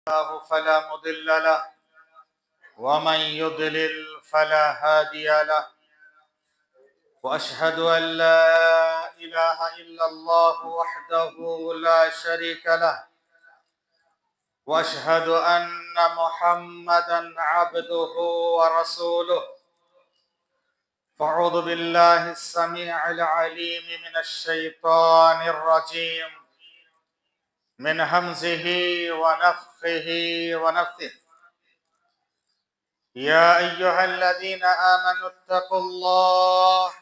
الله فلا مضل له ومن يضلل فلا هادي له وأشهد أن لا إله إلا الله وحده لا شريك له وأشهد أن محمدا عبده ورسوله فأعوذ بالله السميع العليم من الشيطان الرجيم من همزه ونفخه ونفثه يا أيها الذين آمنوا اتقوا الله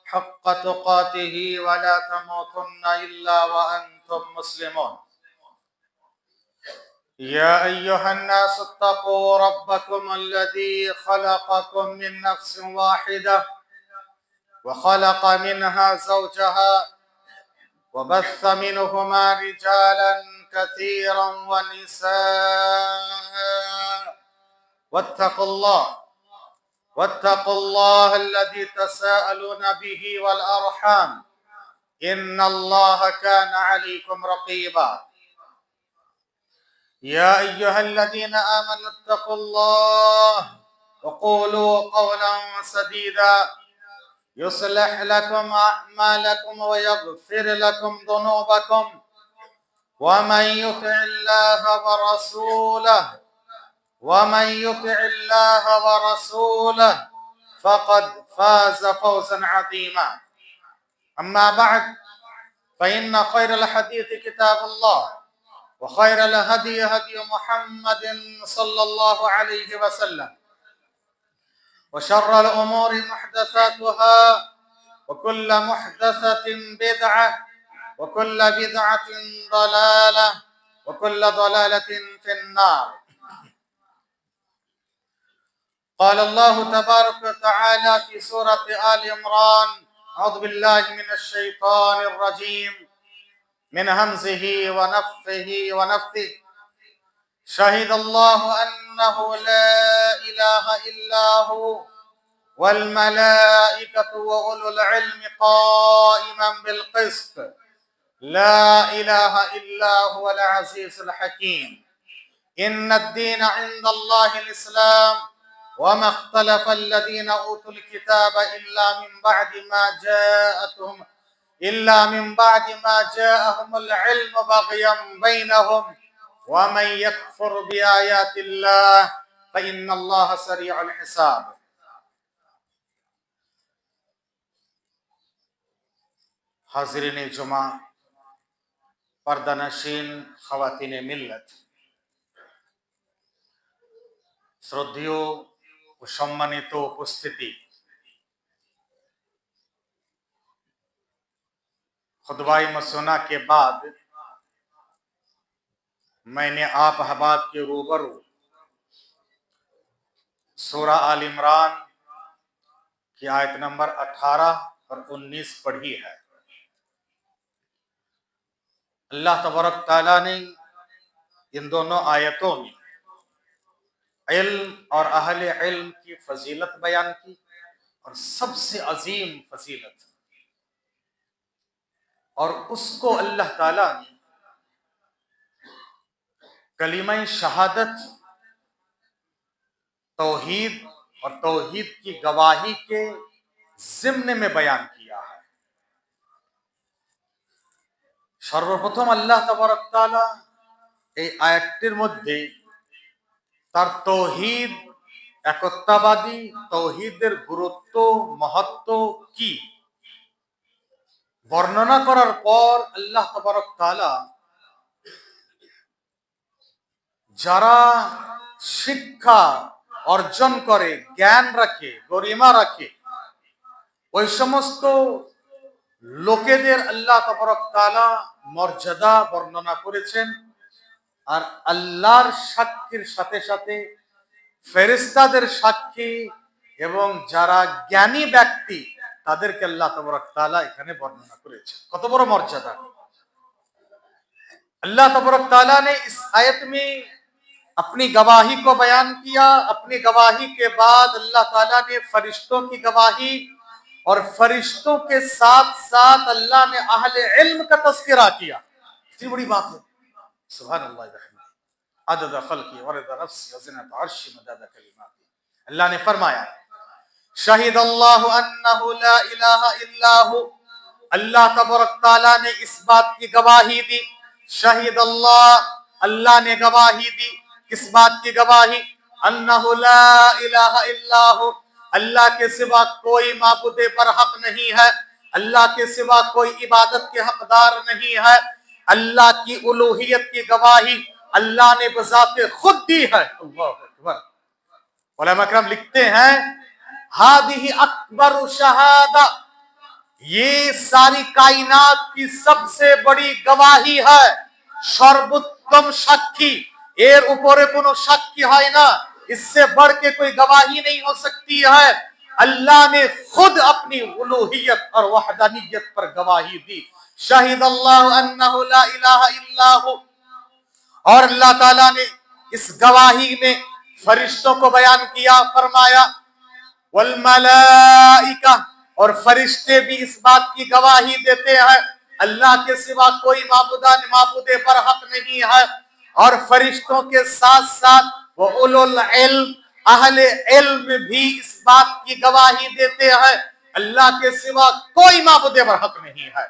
حق تقاته ولا تموتن إلا وأنتم مسلمون يا أيها الناس اتقوا ربكم الذي خلقكم من نفس واحدة وخلق منها زوجها وبث منهما رجالا كثيرا ونساء واتقوا الله الذي تساءلون به والأرحام إن الله كان عليكم رقيبا يا أيها الذين آمنوا اتقوا الله وقولوا قولا سديدا يصلح لكم أعمالكم ويغفر لكم ذنوبكم ومن يطع الله ورسوله فقد فاز فوزا عظيما أما بعد فإن خير الحديث كتاب الله وخير الهدي هدي محمد صلى الله عليه وسلم وشر الأمور محدثاتها وكل محدثة بدعة وكل بدعة ضلالة وكل ضلالة في النار. قال الله تبارك وتعالى في سورة آل عمران أعوذ بالله من الشيطان الرجيم من همزه ونفخه ونفثه شهد الله أنه لا إله إلا هو والملائكة وأولو العلم قائما بالقسط لا إله إلا هو العزيز الحكيم إن الدين عند الله الإسلام وما اختلف الذين أوتوا الكتاب إلا من بعد ما جاءهم العلم بغيا بينهم ومن يكفر بآيات الله فإن الله سريع الحساب. حاضرین جمعہ، پردہ نشین خواتین ملت, শ্রদ্ধেয় ও সম্মানিত উপস্থিতি, خطبہ مسونہ کے بعد میں نے آپ احباب کے روبرو سورہ آل عمران کی آیت نمبر 18 اور 19 پڑھی ہے. اللہ تبارک تعالیٰ نے ان دونوں آیتوں میں علم اور اہل علم کی فضیلت بیان کی, اور سب سے عظیم فضیلت, اور اس کو اللہ تعالیٰ نے کلمہ شہادت, توحید اور توحید کی گواہی کے ضمن میں بیان کیا ہے. সর্বপ্রথম আল্লাহ তাবারক তাআলা এই আয়াতটির মধ্যে তার তৌহিদ, একত্ববাদী তৌহিদের গুরুত্ব, মহত্ব কি বর্ণনা করার পর আল্লাহ তাবারক তাআলা যারা শিক্ষা অর্জন করে, জ্ঞান রাখে, গরিমা রাখে, ওই সমস্ত লোকেদের আল্লাহ তাবারক তাআলা মর্যাদা বর্ণনা করেছেন. আর আল্লাহর সাক্ষীর সাথে সাথে ফেরেশতাদের সাক্ষী এবং যারা জ্ঞানী ব্যক্তি তাদেরকে আল্লাহ তাবারক তাআলা এখানে বর্ণনা করেছেন. কত বড় মর্যাদা! اللہ تبارک تعالیٰ نے اس آیت میں اپنی گواہی کو بیان کیا. اپنی گواہی کے بعد اللہ تعالیٰ نے فرشتوں کی گواہی, اور فرشتوں کے ساتھ ساتھ اللہ نے اہل علم کا تذکرہ کیا. اتنی بڑی بات ہے, سبحان اللہ. عدد خلقی ورضا نفسی وزنت عرشی مدد کلماتی. اللہ نے فرمایا شہید اللہ انہ لا الہ الا ہو، اللہ تبارک تعالیٰ نے اس بات کی گواہی دی. شہید اللہ، اللہ نے گواہی دی. کس بات کی گواہی؟ انہ لا الہ الا ہو، اللہ کے سوا کوئی معبود برحق نہیں ہے، اللہ کے سوا کوئی عبادت کے حقدار نہیں ہے. اللہ کی الوہیت کی گواہی اللہ نے بذات خود دی ہے. اللہ اکبر. علماء کرام لکھتے ہیں ہذہ اکبر شہادہ، یہ ساری کائنات کی سب سے بڑی گواہی ہے. সর্বোত্তম সাক্ষী, এর উপরে কোনো সাক্ষী হয় না, اس سے بڑھ کے کوئی گواہی نہیں ہو سکتی ہے. اللہ نے خود اپنی الوہیت اور وحدانیت پر گواہی دی. شہید اللہ انہ لا الہ الا ہو. اور اللہ تعالیٰ نے اس گواہی میں فرشتوں کو بیان کیا، فرمایا والملائکہ، اور فرشتے بھی اس بات کی گواہی دیتے ہیں اللہ کے سوا کوئی معبود برحق نہیں ہے. اور فرشتوں کے ساتھ ساتھ وہ اولو العلم، اہل علم بھی اس بات کی گواہی دیتے ہیں اللہ کے سوا کوئی معبود برحق نہیں ہے.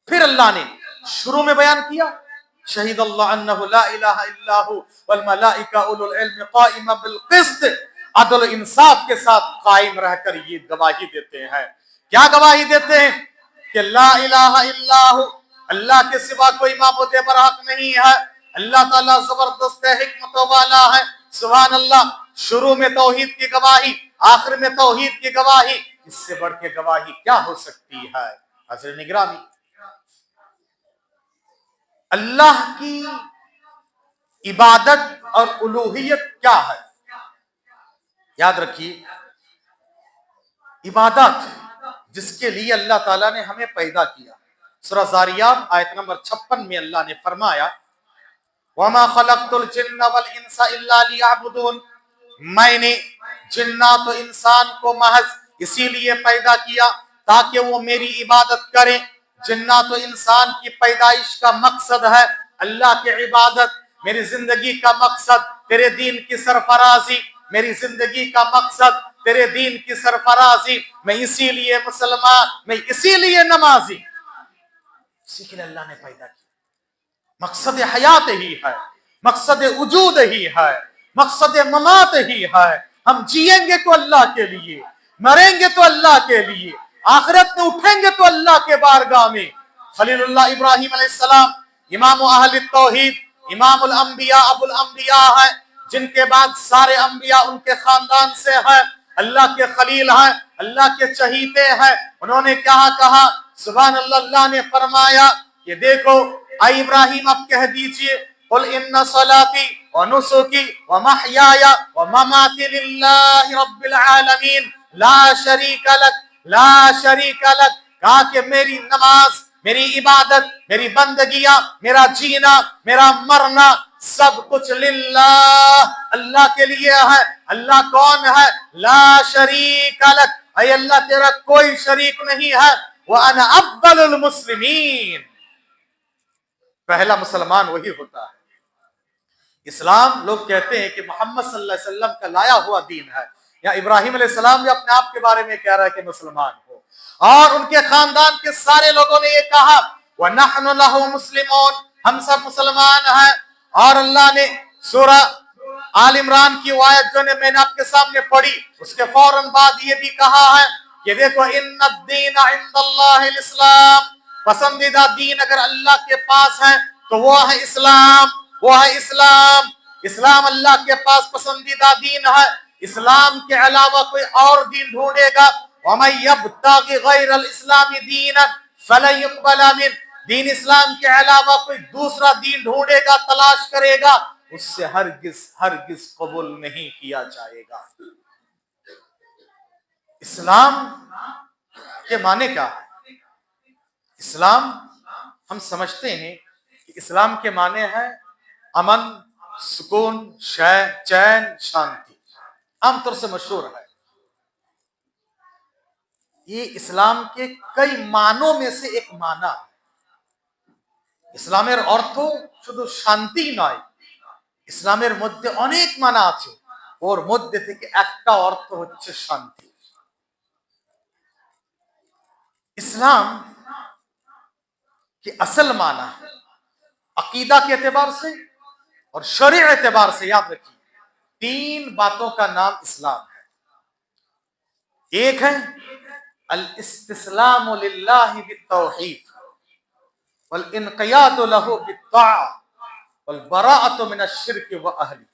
پھر اللہ نے شروع میں بیان کیا شہید اللہ انہ لا الہ الا ہو والملائکہ اولو العلم قائما بالقسط، عدل و انصاف کے ساتھ قائم رہ کر یہ گواہی دیتے ہیں. کیا گواہی دیتے ہیں؟ کہ لا الہ الا ہو، اللہ کے سوا کوئی معبود برحق نہیں ہے. اللہ تعالیٰ زبردست حکمت والا ہے. سبحان اللہ. شروع میں توحید کی گواہی، آخر میں توحید کی گواہی، اس سے بڑھ کے گواہی کیا ہو سکتی ہے؟ حضرت گرامی، اللہ کی عبادت اور الوہیت کیا ہے؟ یاد رکھیے، عبادت جس کے لیے اللہ تعالیٰ نے ہمیں پیدا کیا. سورہ زاریات آیت نمبر 56 میں اللہ نے فرمایا وَمَا خَلَقْتُ الْجِنَّ وَالْإِنسَ إِلَّا لِيَعْبُدُونَ، میں نے جنات و انسان کو محض اسی لیے پیدا کیا تاکہ وہ میری عبادت کریں. جنات و انسان کی پیدائش کا مقصد ہے اللہ کی عبادت. میری زندگی کا مقصد تیرے دین کی سرفرازی، میری زندگی کا مقصد تیرے دین کی سرفرازی. میں اسی لیے مسلمان، میں اسی لیے نمازی، اسی کے لیے اللہ نے پیدا کیا. مقصد حیات ہی ہے، مقصد وجود ہی ہے، مقصد ممات ہی ہے. ہم جئیں گے تو اللہ کے لیے، مریں گے تو اللہ کے لیے، آخرت میں اٹھیں گے تو اللہ کے بارگاہ میں. خلیل اللہ ابراہیم علیہ السلام امام اہل التوحید، امام الانبیاء، ابو الانبیاء ہے، جن کے بعد سارے انبیاء ان کے خاندان سے ہیں. اللہ کے خلیل ہیں، اللہ کے چہیتے ہیں. انہوں نے کیا کہا؟ سبحان اللہ. اللہ نے فرمایا یہ دیکھو اے ابراہیم، اب کہہ دیجئے قل ان صلاتی ونسکی ومحیای ومماتی للہ رب العالمین لا شریک لک لا شریک لک. کہا کہ میری نماز، میری عبادت، میری بندگیاں، میرا جینا، میرا مرنا سب کچھ للہ، اللہ کے لیے ہے. اللہ کون ہے؟ لا شریک لک، اے اللہ تیرا کوئی شریک نہیں ہے. وَأَنَا أَفْضَلُ الْمُسْلِمِينَ، پہلا مسلمان وہی ہوتا ہے. اسلام لوگ کہتے ہیں کہ محمد صلی اللہ علیہ وسلم کا لایا ہوا دین ہے، یا ابراہیم علیہ السلام بھی اپنے آپ کے بارے میں کہہ رہا ہے کہ مسلمان ہو، اور ان کے خاندان کے سارے لوگوں نے یہ کہا وَنَحْنُ لَهُ مُسْلِمُونَ، ہم سب مسلمان ہیں. اور اللہ نے سورہ آل عمران کی آیت جو میں نے آپ کے سامنے پڑھی، اس کے فوراً بعد یہ بھی کہا ہے کہ دیکھو ان الدین عند اللہ الاسلام، پسندیدہ دین اگر اللہ کے پاس ہے تو وہ ہے اسلام، وہ ہے اسلام. اسلام اللہ کے پاس پسندیدہ دین ہے. اسلام کے علاوہ کوئی اور دین ڈھونڈے گا وَمَن يَبْتَغِ غَيْرَ الْإِسْلَامِ دِينًا فَلَن يُقْبَلَ مِنْهُ، دین اسلام کے علاوہ کوئی دوسرا دین ڈھونڈے گا، تلاش کرے گا، اس سے ہرگز قبول نہیں کیا جائے گا. اسلام کے معنی کیا ہے؟ اسلام ہم سمجھتے ہیں کہ اسلام کے معنی ہے امن، سکون، چین، شانتی. عام طور سے مشہور ہے. یہ اسلام کے کئی معنوں میں سے ایک معنی ہے. ইসলামের অর্থ শুধু শান্তি নয়, ইসলামের মধ্যে অনেক মানা আছে, ওর মধ্যে থেকে একটা অর্থ হচ্ছে শান্তি। इस्लाम की असल माना अकीदा के एतबार से और शरीय एतबार से, याद रखिए, 3 बातों का नाम इस्लाम है। एक है अल इस्तिस्लाम लिल्लाहि बित्तौहीद वल इनक़ियाद लहु बित्ताअ वल बराअतु मिनश शिर्क व अहली।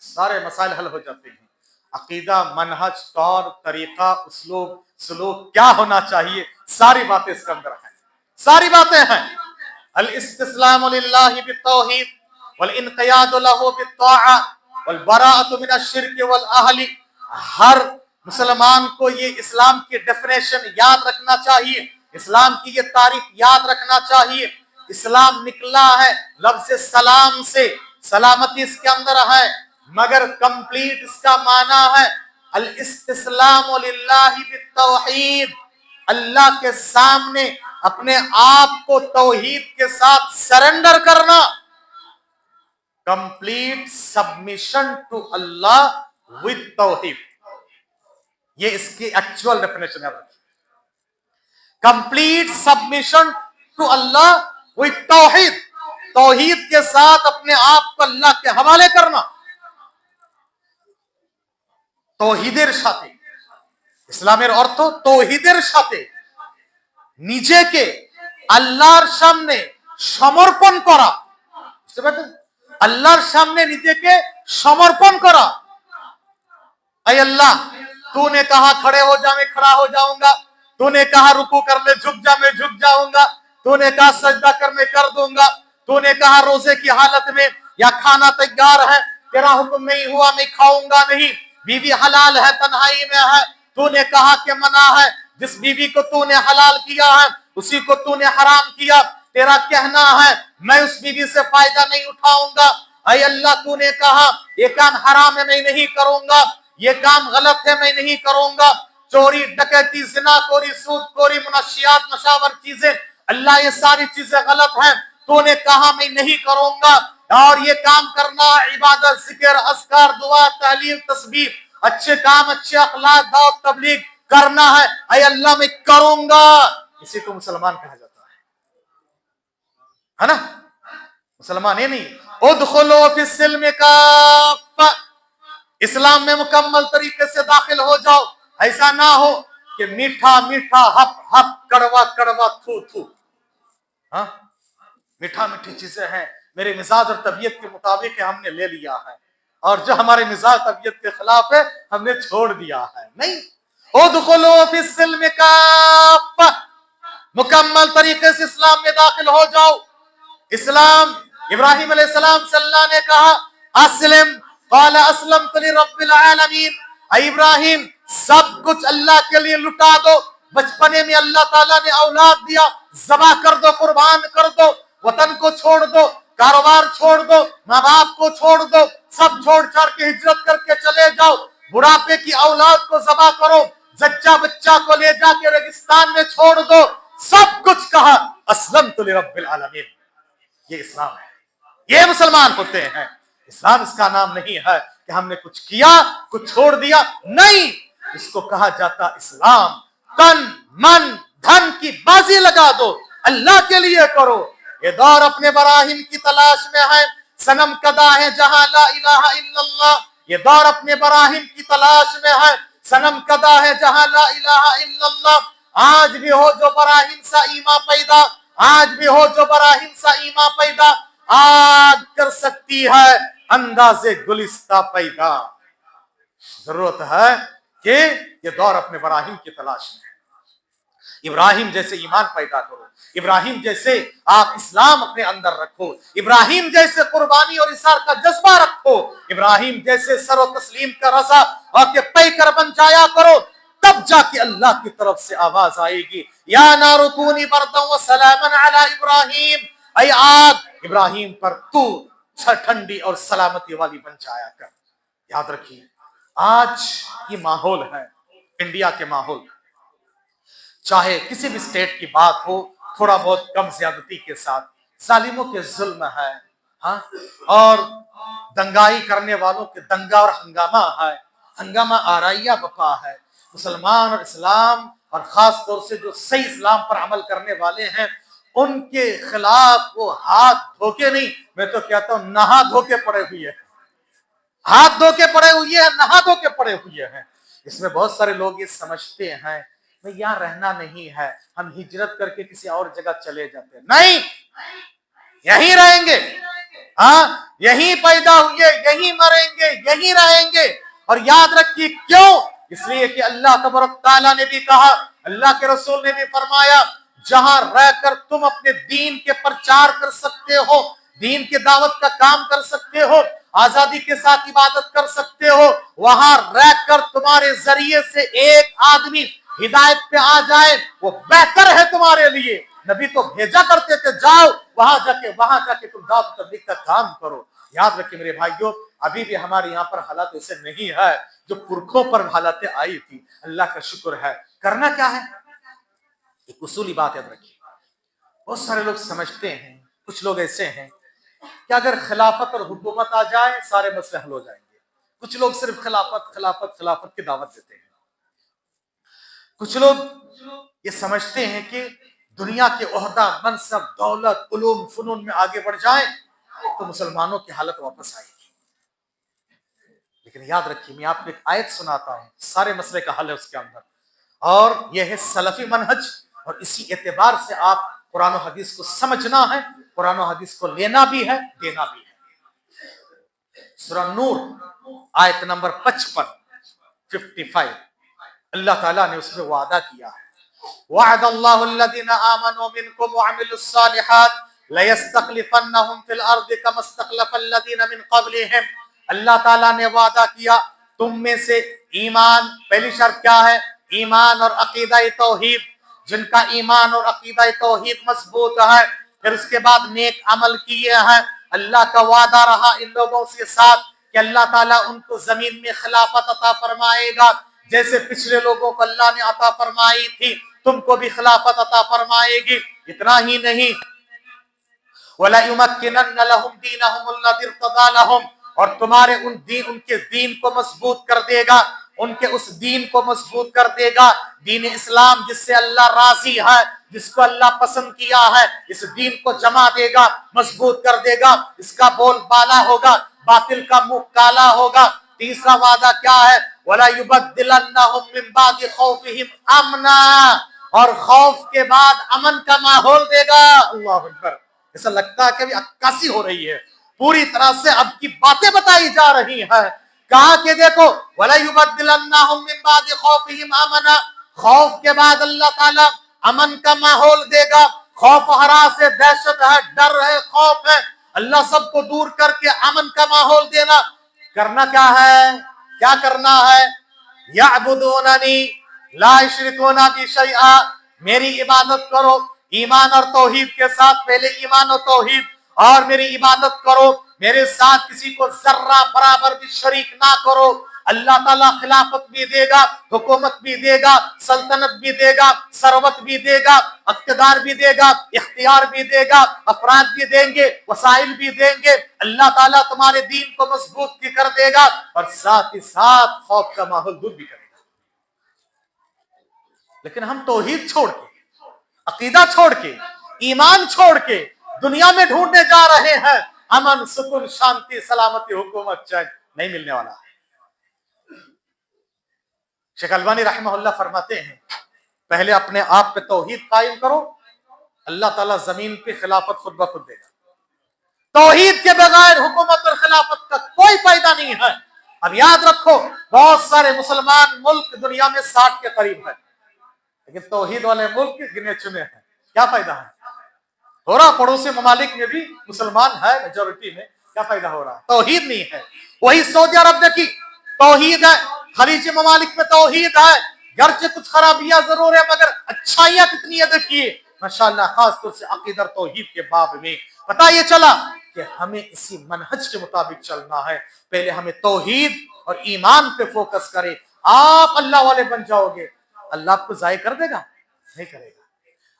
सारे मसाइल हल हो जाते हैं। अकीदा, मनहज, तौर तरीका, उसलूब, सलूक क्या होना चाहिए, सारी बातें इसके अंदर हैं, सारी बातें हैं। अल इस्तिस्लाम लिल्लाहि बित्तौहीद वल इनक़ियाद लहु बित्ताअ वल बराअतु मिनश शिर्क वल अहली। हर मुसलमान को ये इस्लाम की डेफिनेशन याद रखना चाहिए, इस्लाम की ये तारीफ याद रखना चाहिए। इस्लाम निकला है लफ्ज़ सलाम से, सलामती इसके अंदर है, मगर कंप्लीट इसका माना है अल इस्तिस्लाम लिल्लाहि बित्तौहीद, अल्लाह के सामने अपने आप को तौहीद के साथ सरेंडर करना, complete submission to Allah with tawheed. ये इसकी एक्चुअल डेफिनेशन है, complete submission to Allah with tawheed, तौहीद के साथ अपने आप को अल्लाह के हवाले करना। তৌহিদের সাথে, ইসলামের অর্থ তৌহিদের সাথে নিজেকে আল্লাহর সামনে সমর্পণ করা। বুঝতে পারছেন? আল্লাহর সামনে নিজেকে সমর্পণ করা। ऐ अल्लाह, तूने कहा खड़े हो जा, मैं खड़ा हो जाऊंगा, तूने कहा रुकू कर ले, झुक जा, मैं झुक जाऊंगा, तूने कहा सजदा कर, मैं कर दूंगा, तूने कहा रोजे की हालत में या खाना तैयार है, तेरा हुक्म नहीं हुआ, मैं खाऊंगा नहीं, बीवी हलाल है, तन्हाई में है, तूने कहा कि मना है, जिस बीवी को तूने हलाल किया है उसी को तूने हराम किया, तेरा कहना है मैं उस बीवी से फायदा नहीं उठाऊंगा। ऐ अल्लाह, तूने कहा ये काम हराम है, मैं नहीं करूंगा, ये काम गलत है, मैं नहीं करूंगा, चोरी, डकैती, जिनाखोरी, सूदखोरी, मुनशियात, नशावर चीजें, अल्लाह ये सारी चीजें गलत हैं, तूने कहा मैं नहीं करूंगा, और ये काम करना इबादत, जिक्र, अस्कार, दुआ, तहलील, तस्बीह, अच्छे काम, अच्छे अखलाक, दावत, तबलीग करना है, ऐ अल्लाह मैं करूंगा। इसी को मुसलमान कहा जाता है ना? मुसलमान ये नहीं, उदखुलू फिस्सिल्म काफ़ा, इस्लाम में मुकम्मल तरीके से दाखिल हो जाओ। ऐसा ना हो कि मीठा मीठा हप हप, कड़वा कड़वा थू थू। हाँ, मीठा मीठी चीजें हैं, मेरे मिजाज और तबीयत के मुताबिक है, हमने ले लिया है, और जो हमारे मिजाज तबीयत के खिलाफ है हमने छोड़ दिया है। नहीं, उदखुलू फिस्सिल्म काफ़ा, मुकम्मल तरीके से इस्लाम में दाखिल हो जाओ। इस्लाम, इब्राहिम अलैहिस्सलाम से अल्लाह ने कहा अस्लिम, क़ाला अस्लमतु लिरब्बिल आलमीन, इब्राहिम सब कुछ अल्लाह के लिए लुटा दो। बचपने में अल्लाह ताला ने औलाद दिया, ज़बा कर दो, कुर्बान कर दो, वतन को छोड़ दो, कारोबार छोड़ दो, माँ बाप को छोड़ दो, सब छोड़ छाड़ के हिजरत करके चले जाओ, बुढ़ापे की औलाद को ज़बा करो, जच्चा बच्चा को ले जाके रेगिस्तान में छोड़ दो, सब कुछ कहा अस्लमतु लिरब्बिल आलमीन। ये इस्लाम है, ये मुसलमान होते हैं। इस्लाम इसका नाम नहीं है कि हमने कुछ किया कुछ छोड़ दिया, नहीं, इसको कहा जाता इस्लाम तन मन धन की बाजी लगा दो, अल्लाह के लिए करो। ये दौर अपने बराहिम की तलाश में है, सनम कदा है जहां ला इलाहा इल्लल्लाह, ये दौर अपने बराहिम की तलाश में है, सनम कदा है जहां ला इलाहा इल्लल्लाह। आज भी हो जो बराहिम सा ईमा पैदा, आज भी हो जो बराहिम सा ईमा पैदा, आज कर सकती है अंदाजे गुलिस्ता पैदा। जरूरत है कि ये दौर अपने बराहिम की तलाश में है। इब्राहिम जैसे ईमान पैदा करो, इब्राहिम जैसे आप इस्लाम अपने अंदर रखो, इब्राहिम जैसे कुर्बानी और इसार का जज्बा रखो, इब्राहिम जैसे सरो तस्लीम का रजा और के पैकर बन जाया करो, तब जाके अल्लाह की तरफ से आवाज आएगी, या नारु कूनी बरदन व सलामन अला इब्राहिम, ऐ आग इब्राहिम पर तू ठंडी और सलामती वाली बन जाया कर। याद रखिए, आज ये माहौल है इंडिया के माहौल, चाहे किसी भी स्टेट की बात हो, थोड़ा बहुत कम ज्यादती के साथ जालिमों के जुल्म है, हाँ, और दंगाई करने वालों के दंगा और हंगामा है, हंगामा आराइया बपा है। मुसलमान और इस्लाम और खास तौर से जो सही इस्लाम पर अमल करने वाले हैं उनके खिलाफ वो हाथ धोके नहीं, मैं तो कहता हूं नहा धोके पड़े हुए हैं, हाथ धो के पड़े हुए हैं, नहा धो के पड़े हुए हैं। इसमें बहुत सारे लोग ये समझते हैं भाई यहाँ रहना नहीं है, हम हिजरत करके किसी और जगह चले जाते हैं। नहीं, यहीं रहेंगे, हाँ, यहीं पैदा हुए, यहीं मरेंगे, यहीं रहेंगे। और याद रखिए क्यों, इसलिए कि अल्लाह तबारक तआला ने भी कहा, अल्लाह के रसूल ने भी फरमाया, जहां रहकर तुम अपने दीन के प्रचार कर सकते हो, दीन के दावत का काम कर सकते हो, आजादी के साथ इबादत कर सकते हो, वहां रहकर तुम्हारे जरिए से एक आदमी हिदायत पे आ जाए वो बेहतर है तुम्हारे लिए। नबी तो भेजा करते थे, जाओ वहां जाके तुम दावत तबलीग का काम करो। याद रखिए मेरे भाइयों, अभी भी हमारे यहाँ पर हालात ऐसे नहीं है जो पुरखों पर हालातें आई थी। अल्लाह का शुक्र है। करना क्या है, एक उसूली बात याद रखिए। बहुत सारे लोग समझते हैं, कुछ लोग ऐसे हैं कि अगर खिलाफत और हुकूमत आ जाए सारे मसले हल हो जाएंगे। कुछ लोग सिर्फ खिलाफत खिलाफत खिलाफत की दावत देते हैं। कुछ लोग ये समझते हैं कि दुनिया के ओहदा, मनसब, दौलत, उलूम, फुनून में आगे बढ़ जाए तो मुसलमानों की हालत वापस आएगी। लेकिन याद रखिए, मैं आपको एक आयत सुनाता हूं, सारे मसले का हल है उसके अंदर, और यह है सलफी मनहज। और इसी एतबार से आप कुरान और हदीस को समझना है, कुरान और हदीस को लेना भी है, देना भी है। सूरह नूर आयत नंबर 55 अल्लाह ताला ने उसमें वादा किया है, वअदल्लाहु अल्लज़ीना आमनू मिनकुम व अमिलुस्सालिहात लयस्तखलिफन्नहुम फिल अर्दि कमा इस्तखलफल्लज़ीना मिन क़ब्लिहिम। अल्लाह ताला ने वादा किया तुम में से ईमान, पहली शर्त क्या है, ईमान और अकीदा तौहीद, जिनका ईमान और अकीदा तौहीद मजबूत है, फिर उसके बाद नेक अमल किए हैं, अल्लाह का वादा रहा इन लोगों से साथ कि अल्लाह ताला उनको जमीन में खिलाफत अता फरमाएगा, जैसे पिछले लोगों को अल्लाह ने अता फरमाई थी, तुमको भी खिलाफत अता फरमाएगी। इतना ही नहीं, वला युमक्किनन्ना लहुम दीनहुम अल्लज़ी इर्तदा लहुम, और तुम्हारे उनके दीन को मजबूत कर देगा, उनके उस दीन को मजबूत कर देगा। दीन इस्लाम जिससे अल्लाह राजी है, जिसको अल्लाह पसंद किया है, इस दीन को जमा देगा, मजबूत कर देगा, इसका बोल बाला होगा, बातिल का मुंह काला होगा। तीसरा वादा क्या है, वला युबद्दिलन्नहुम मिन बादि खौफिहिम अमना, और खौफ के बाद अमन का माहौल देगा। अल्लाहु अकबर। ऐसा लगता है कि अभी अक्कासी हो रही है, पूरी तरह से अब की बातें बताई जा रही है। कहा कि देखो, वला युबद्दिलन्नहुम मिन बादि खौफिहिम अमना, खौफ के बाद अल्लाह ताला अमन का माहौल देगा। खौफ हरास है, दहशत है, डर है, खौफ है, अल्लाह सबको दूर करके अमन का माहौल देना। करना क्या है, क्या करना है, यअबुदूननी ला युशरिकूना बि शैआ, मेरी इबादत करो ईमान और तौहीद के साथ, पहले ईमान और तौहीद, और मेरी इबादत करो, मेरे साथ किसी को जर्रा बराबर भी शरीक ना करो। अल्लाह ताला खिलाफत भी देगा, हुकूमत भी देगा, सल्तनत भी देगा, सरवत भी देगा, इख्तियार भी देगा, इख्तियार भी देगा, अफराद भी देंगे, वसाइल भी देंगे। अल्लाह ताला तुम्हारे दीन को मजबूत भी कर देगा और साथ ही साथ खौफ का माहौल दूर भी करेगा। लेकिन हम तौहीद छोड़ के, अकीदा छोड़ के, ईमान छोड़ के दुनिया में ढूंढने जा रहे हैं अमन, सुकून, शांति, सलामती, हुकूमत, चैन, नहीं मिलने वाला है। शेख अलबानी रहमहुल्लाह फरमाते हैं, पहले अपने आप पे तौहीद कायम करो, अल्लाह ताला जमीन पे खिलाफत खुद ब खुद देगा। तौहीद के बगैर हुकूमत और खिलाफत का कोई फायदा नहीं है। अब याद रखो, बहुत सारे मुसलमान मुल्क दुनिया में 60 के करीब है, लेकिन तौहीद वाले मुल्क गिने चुने हैं। क्या फायदा है हो रहा, पड़ोसी ममालिक में भी मुसलमान है मेजोरिटी में, क्या फायदा हो रहा, तौहीद नहीं है। वही सऊदी अरब देखी, तौहीद है, खलीजी ममालिक में तौहीद है, घर से कुछ खराबियां जरूर है मगर अच्छाइयां कितनी है देखिए माशाअल्लाह। खास तौर से अकीदा तौहीद के बाब में पता ये चला कि हमें इसी मनहज के मुताबिक चलना है। पहले हमें तौहीद और ईमान पे फोकस करें, आप अल्लाह वाले बन जाओगे, अल्लाह आपको जाय कर देगा, नहीं करेगा।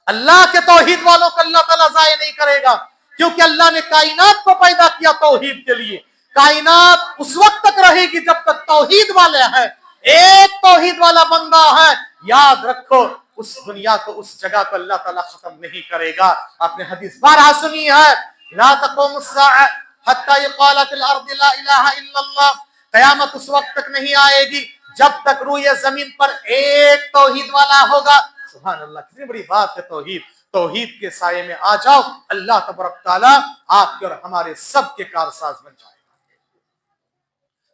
अल्लाह के तौहीद वालों को अल्लाह ताला जाय नहीं करेगा। क्योंकि अल्लाह ने कायनात को पैदा किया तौहीद के लिए। कायनात उस वक्त तक रहेगी जब तक तौहीद वाले हैं। एक तौहीद वाला बंदा है, याद रखो उस दुनिया को, उस जगह को अल्लाह ताला खत्म नहीं करेगा। आपने हदीस बारहा सुनी है, ला तक़ूमुस्साअ हत्ता युक़ाल फिल अर्दि ला इलाहा इल्लल्लाह। कयामत उस वक्त तक नहीं आएगी जब तक रूए जमीन पर एक तौहीद वाला होगा। सुभान अल्लाह, कितनी बड़ी बात है तौहीद। तौहीद के साये में आ जाओ, अल्लाह तबारक तआला आपके और हमारे सब के कारसाज बन जाएगा।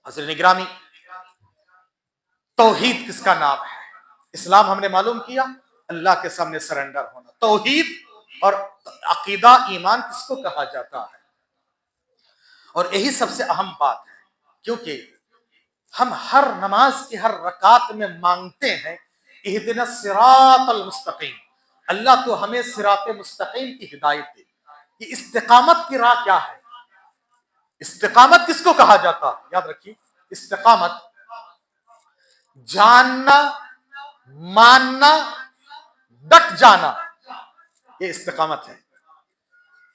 हज़रत गिरामी, तौहीद किसका नाम है? इस्लाम हमने मालूम किया, अल्लाह के सामने सरेंडर होना। तौहीद और अकीदा ईमान किसको कहा जाता है? और यही सबसे अहम बात है, क्योंकि हम हर नमाज की हर रकात में मांगते हैं इहदिना सिरातल मुस्तकीम, अल्लाह तो हमें सिराते मुस्तकीम की हिदायत दे। ये इस्तिकामत की राह क्या है? इस्तिकामत किसको कहा जाता है? याद रखिए, इस्तिकामत जानना, मानना, डट जाना, ये इस्तिकामत है।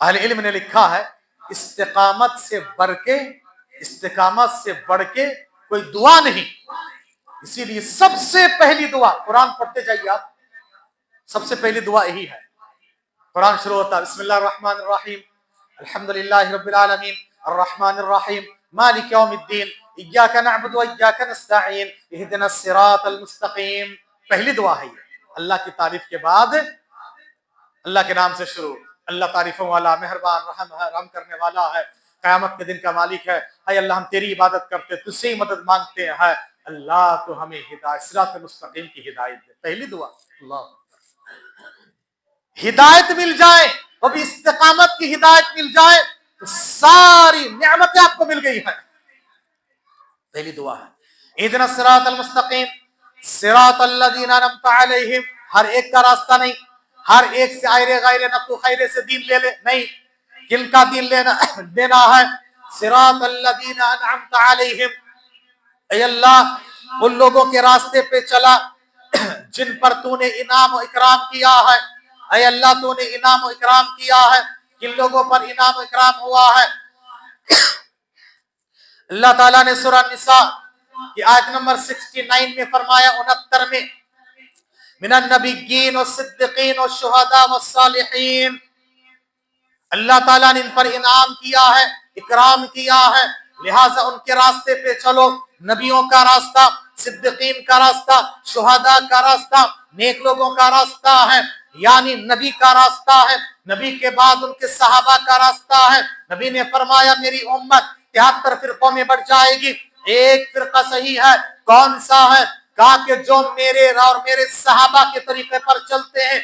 अहले इल्म ने लिखा है, इस्तिकामत से बढ़ के कोई दुआ नहीं। इसीलिए सबसे पहली दुआ, कुरान पढ़ते जाइए आप, सबसे पहली दुआ यही है। कुरान शुरू होता है बिस्मिल्लाहिर रहमानिर रहीम, अल्हम्दुलिल्लाहि रब्बिल आलमीन, अर्रहमानिर रहीम, मालिक यौमिद्दीन, इय्याका नअबुदु व इय्याका नस्तईन, इहदिनस सिरातल मुस्तकीम। पहली दुआ है ये। अल्लाह की तारीफ के बाद अल्लाह के नाम से शुरू। अल्लाह तारीफों वाला, मेहरबान, रहम करने वाला है, क़यामत के दिन का मालिक है। हाय अल्लाह, हम तेरी इबादत करते, तुझसे ही मदद मांगते हैं। अल्लाह तो हमें हिदायत, सिरात मुस्तकीम की हिदायत दे। पहली दुआ, अल्लाह हिदायत मिल जाए, वो भी इस्तिकामत की हिदायत मिल जाए तो सारी नेमतें आपको मिल गई है। पहली दुआ है इहदिना सिरातल मुस्तकीम सिरातल लज़ीना अनअमता अलैहिम। हर एक का रास्ता नहीं, हर एक से आयरे गैरे नफ़्तु खैरे से दीन ले नहीं, किनका दीन देना है? सिरातल लज़ीना अनअमता अलैहिम। ऐ अल्लाह, उन लोगों के रास्ते पे चला जिन पर तूने इनाम और इकराम किया है। ऐ अल्लाह, तूने इनाम और इकराम किया है, किन लोगों पर इनाम और इकराम हुआ है? अल्लाह ताला ने सूरह निसा की आयत नंबर 69 में फरमाया, 69 में, मिनन नबिय्यीन व सिद्दीकीन व शुहदा व सालिहीन। अल्लाह ताला ने इन पर इनाम किया है, इकराम किया है, लिहाजा उनके रास्ते पे चलो। नबियों का रास्ता, सिद्दीकीन का रास्ता, शुहदा का रास्ता, नेक लोगों का रास्ता है, यानी नबी का रास्ता है। नबी के बाद उनके सहाबा का रास्ता है। नबी ने फरमाया, मेरी उम्मत 73 फिरकों में बढ़ जाएगी, एक फिरका सही है। कौन सा है? कहा कि जो मेरे और मेरे सहाबा के तरीके पर चलते हैं।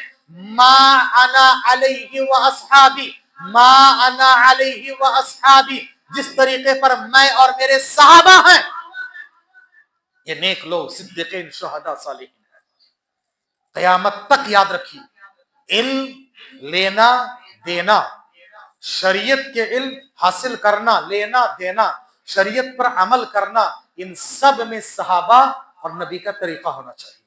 मा अना अलैहि व अस्हाबी, मा अना अलैहि व अस्हाबी, जिस तरीके पर मैं और मेरे सहाबा हैं, ये नेक लोग, सिद्दीकीन, शुहदा, सालिहीन है। क़यामत तक याद रखिए, इल्म लेना देना, शरीयत के इल्म हासिल करना, लेना देना, शरीयत पर अमल करना, इन सब में सहाबा और नबी का तरीका होना चाहिए।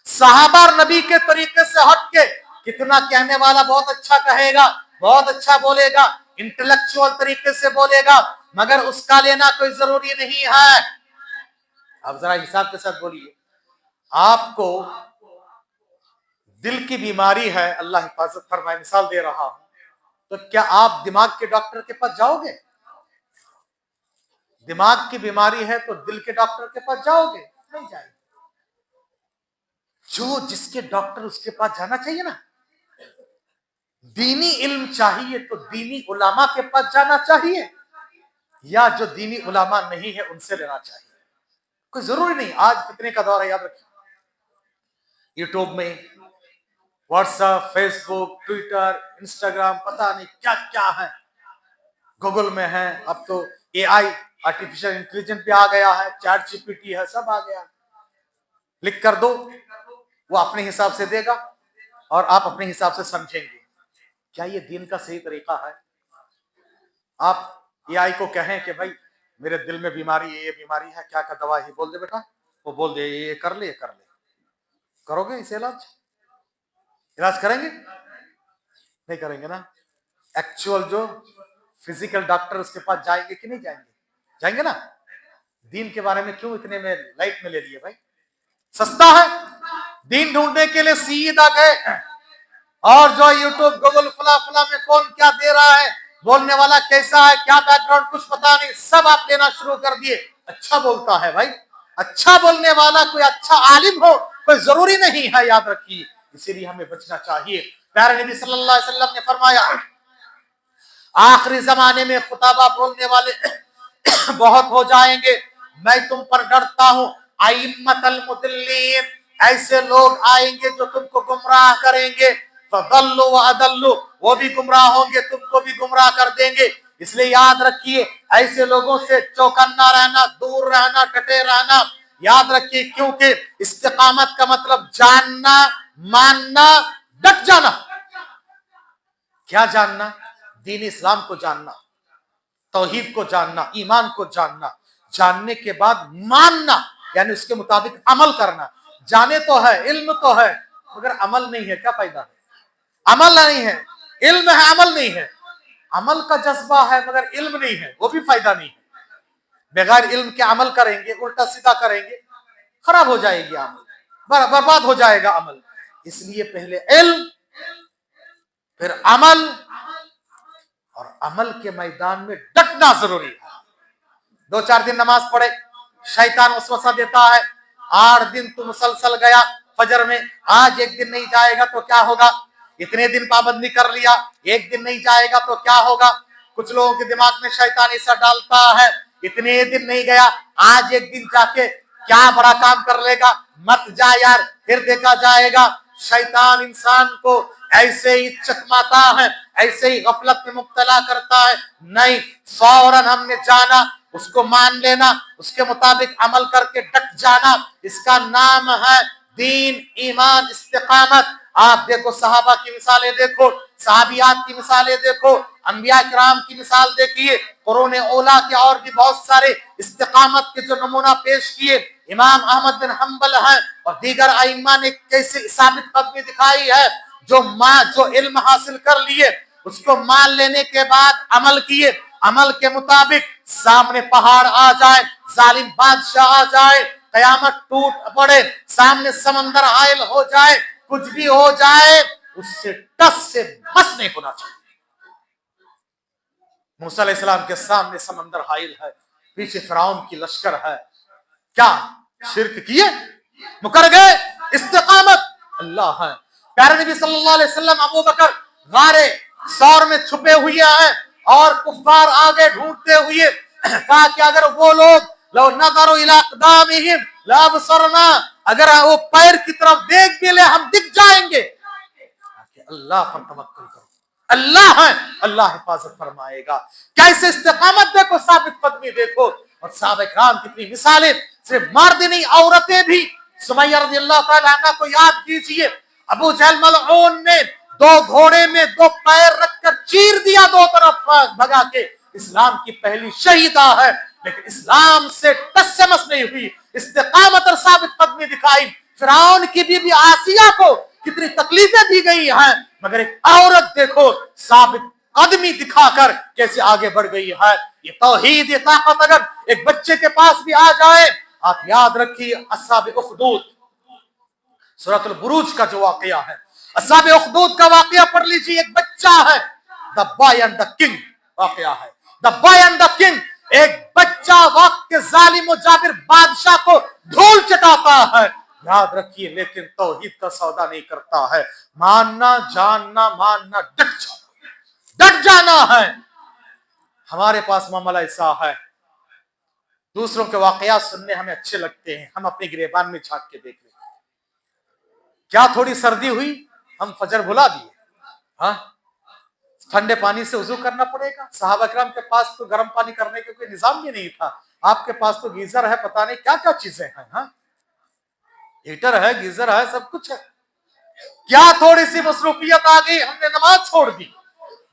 सहाबा और नबी के तरीके से हट के कितना कहने वाला बहुत अच्छा कहेगा, बहुत अच्छा बोलेगा, इंटेलेक्चुअल तरीके से बोलेगा, मगर उसका लेना कोई जरूरी नहीं है। आप जरा हिसाब के साथ बोलिए, आपको दिल की बीमारी है, अल्लाह हिफाजत फरमाए, मिसाल दे रहा हूं, तो क्या आप दिमाग के डॉक्टर के पास जाओगे? दिमाग की बीमारी है तो दिल के डॉक्टर के पास जाओगे? नहीं जाएंगे। जो जिसके डॉक्टर उसके पास जाना चाहिए ना। दीनी इल्म चाहिए तो दीनी उलामा के पास जाना चाहिए, या जो दीनी उलामा नहीं है उनसे लेना चाहिए। कोई जरूरी नहीं, आज फितने का दौर है, याद रखिए। यूट्यूब में, व्हाट्सएप, फेसबुक, ट्विटर, इंस्टाग्राम, पता नहीं क्या क्या है, गूगल में है, अब तो एआई, आर्टिफिशियल इंटेलिजेंस भी आ गया है, चैट जीपीटी है, सब आ गया। क्लिक कर दो, वो अपने हिसाब से देगा और आप अपने हिसाब से समझेंगे। क्या ये दीन का सही तरीका है? आप एआई को कहें कि भाई मेरे दिल में बीमारी है, ये बीमारी है, क्या क्या दवा है, बोल दे बेटा, वो बोल दे ये कर ले, ये कर ले। करोगे इसे? इलाज करेंगे? नहीं करेंगे ना। एक्चुअल जो फिजिकल डॉक्टर उसके पास जाएंगे कि नहीं जाएंगे? जाएंगे ना। दीन के बारे में क्यों इतने में लाइट में ले लिए भाई? सस्ता है। दीन ढूंढने के लिए सीधा गए और जो यूट्यूब गूगल फला फला में कौन क्या दे रहा है, बोलने वाला कैसा है, क्या बैकग्राउंड, कुछ पता नहीं, सब आप लेना शुरू कर दिए। अच्छा बोलता है भाई, अच्छा बोलने वाला कोई अच्छा आलिम हो कोई जरूरी नहीं है, याद रखिए। इसीलिए हमें बचना चाहिए। प्यारे नबी सल्लल्लाहु अलैहि वसल्लम ने फरमाया, आखिरी जमाने में खुताबा बोलने वाले बहुत हो जाएंगे, मैं तुम पर डरता हूं। अइम्मतल मुदिल्लीन, ऐसे लोग आएंगे जो तुमको गुमराह करेंगे। फदल्लु व अदल्लु, वो भी गुमराह होंगे, तुमको भी गुमराह कर देंगे। इसलिए याद रखिए, ऐसे लोगों से चौकन्ना रहना, दूर रहना, डटे रहना। याद रखिए, क्योंकि इस्तिकामत का मतलब जानना, मानना, डट जाना। क्या जानना? दीन इस्लाम को जानना, तौहीद को जानना, ईमान को जानना, जानने के बाद मानना, यानी उसके मुताबिक अमल करना। जाने तो है, इल्म तो है, मगर अमल नहीं है, क्या फायदा है? अमल नहीं है, इल्म है, अमल नहीं है। अमल का जज्बा है मगर इल्म नहीं है, वो भी फायदा नहीं है। बगैर इल्म के अमल करेंगे, उल्टा सीधा करेंगे, खराब हो जाएगी अमल, बर्बाद हो जाएगा अमल। इसलिए पहले इल्म, फिर अमल, और अमल के मैदान में डटना जरूरी है। 2-4 दिन नमाज पढ़े, शैतान वसवसा देता है, 8 दिन तू मुसलसल गया फजर में, आज एक दिन नहीं जाएगा तो क्या होगा? इतने दिन पाबंदी कर लिया, एक दिन नहीं जाएगा तो क्या होगा? कुछ लोगों के दिमाग में शैतान ऐसा डालता है, इतने दिन नहीं गया, आज एक दिन जाके क्या बड़ा काम कर लेगा, मत जा यार, फिर देखा जाएगा। शैतान इंसान को ऐसे ही चकमाता है, ऐसे ही गफलत में मुब्तला करता है। नहीं, फौरन हमने जाना, उसको मान लेना, उसके मुताबिक अमल करके डट जाना, इसका नाम है दीन, ईमान, इस्तिकामत। आप देखो, सहाबा की मिसालें देखो, सहाबियात की मिसालें देखो, अंबिया किराम की मिसाल देखिए, कुरान ओला के और भी बहुत सारे इस्तिकामत के जो नमूना पेश किए। इमाम अहमद बिन हंबल है और दीगर आइम्मा ने कैसे साबित कदमी दिखाई है, जो इल्म हासिल कर लिए, उसको मान लेने के बाद अमल किए, अमल के मुताबिक सामने पहाड़ आ जाए, जालिम बादशाह आ जाए, कयामत टूट पड़े, सामने समंदर हायल हो जाए, कुछ भी हो जाए, उससे टस से बस नहीं होना चाहिए। मूसा अलैहिस्सलाम के सामने समंदर हायल है, पीछे फिरौन की लश्कर है, क्या शिर्क किए, मुकर गए, इस्तिकामत अल्लाह है। प्यारे नबी सल्लल्लाहु अलैहि वसल्लम अबू बकर गारे सौर में छुपे हुए हैं और कुफ्फार आगे ढूंढते हुए कहा कि अगर वो लोग लो नज़रो इला अक़दामिहिम ला अबसरना, अगर वो पैर की तरफ देख भी ले हम दिख जाएंगे। अल्लाह पर तवक्कुल करो, अल्लाह है, अल्लाह हिफाजत फरमाएगा। कैसे इस्तिकामत देखो, साबित कदमी देखो, और सहाबा किराम कितनी मिसालें, सिर्फ मर्द नहीं औरतें भी। सुमैया रज़ियल्लाहु तआला अन्हा को याद कीजिए, अबू जहल मलऊन ने 2 घोड़े में 2 पैर रखकर चीर दिया, 2 तरफ भगा के। इस्लाम की पहली शहीदा है, लेकिन इस्लाम से टस से मस नहीं हुई, इस्तिकामत और साबित कदमी दिखाई। फिरौन की बीबी आसिया को कितनी तकलीफें दी गई हैं, मगर एक औरत देखो साबित कदमी दिखाकर कैसे आगे बढ़ गई है। ये तौहीद, ये ताकत अगर एक बच्चे के पास भी आ जाए, आप याद रखिए, अस्हाब उखदूद, सूरतुल बुरूज का जो वाकया है, अस्हाब उखदूद का वाकया पढ़ लीजिए। एक बच्चा है, the boy and the king वाकया है, the boy and the king. एक बच्चा वक्त के जालिम और जाबिर बादशाह को धूल चटाता है, याद रखिए, लेकिन तौहीद का सौदा नहीं करता है। मानना, जानना, मानना, डट जाना है। हमारे पास मामला ऐसा है, दूसरों के वाकयात सुनने हमें अच्छे लगते हैं, हम अपने गिरेबान में झांक के देख लें। क्या थोड़ी सर्दी हुई, हम फजर भुला दिए, हाँ, ठंडे पानी से वजू करना पड़ेगा। सहाबा किराम के पास तो गर्म पानी करने का कोई निजाम भी नहीं था, आपके पास तो गीजर है, पता नहीं क्या क्या चीजें हैं, हाँ, हीटर है, गीजर है, सब कुछ है। क्या थोड़ी सी मसरूफियत आ गई, हमने नमाज छोड़ दी,